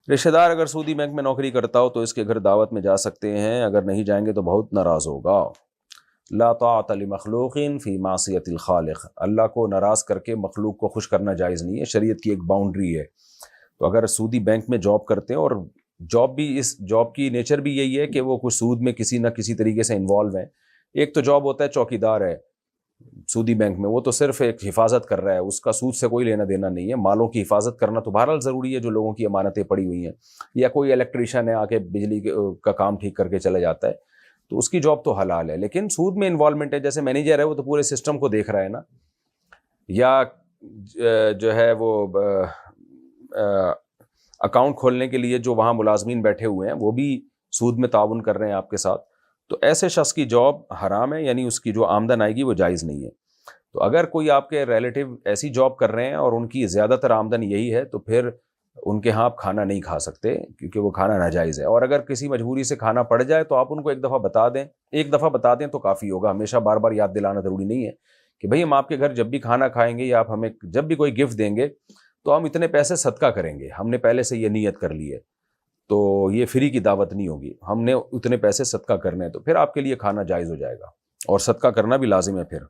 رشتہ دار اگر سعودی بینک میں نوکری کرتا ہو تو اس کے گھر دعوت میں جا سکتے ہیں، اگر نہیں جائیں گے تو بہت ناراض ہوگا۔ لا طاعت لمخلوق فی معصیت الخالق، اللہ کو ناراض کر کے مخلوق کو خوش کرنا جائز نہیں ہے، شریعت کی ایک باؤنڈری ہے۔ تو اگر سعودی بینک میں جاب کرتے ہیں، اور جاب بھی، اس جاب کی نیچر بھی یہی ہے کہ وہ کچھ سود میں کسی نہ کسی طریقے سے انوالو ہیں۔ ایک تو جاب ہوتا ہے چوکیدار ہے سعودی بینک میں، وہ تو صرف ایک حفاظت کر رہا ہے، اس کا سود سے کوئی لینا دینا نہیں ہے۔ مالوں کی حفاظت کرنا تو بہرحال ضروری ہے، جو لوگوں کی امانتیں پڑی ہوئی ہیں، یا کوئی الیکٹریشین ہے آ کے بجلی کا کام ٹھیک کر کے چلا جاتا ہے، تو اس کی جاب تو حلال ہے۔ لیکن سود میں انوالومنٹ ہے، جیسے مینیجر ہے وہ تو پورے سسٹم کو دیکھ رہا ہے نا، یا جو ہے وہ اکاؤنٹ کھولنے کے لیے جو وہاں ملازمین بیٹھے ہوئے ہیں وہ بھی سود میں تعاون کر رہے ہیں آپ کے ساتھ، تو ایسے شخص کی جاب حرام ہے، یعنی اس کی جو آمدن آئے گی وہ جائز نہیں ہے۔ تو اگر کوئی آپ کے ریلیٹیو ایسی جاب کر رہے ہیں اور ان کی زیادہ تر آمدن یہی ہے، تو پھر ان کے ہاں آپ کھانا نہیں کھا سکتے، کیونکہ وہ کھانا ناجائز ہے۔ اور اگر کسی مجبوری سے کھانا پڑ جائے تو آپ ان کو ایک دفعہ بتا دیں تو کافی ہوگا، ہمیشہ بار بار یاد دلانا ضروری نہیں ہے کہ بھئی ہم آپ کے گھر جب بھی کھانا کھائیں گے یا آپ ہمیں جب بھی کوئی گفٹ دیں گے تو ہم اتنے پیسے صدقہ کریں گے، ہم نے پہلے سے یہ نیت کر لی ہے، تو یہ فری کی دعوت نہیں ہوگی، ہم نے اتنے پیسے صدقہ کرنے ہیں، تو پھر آپ کے لیے کھانا جائز ہو جائے گا، اور صدقہ کرنا بھی لازم ہے پھر۔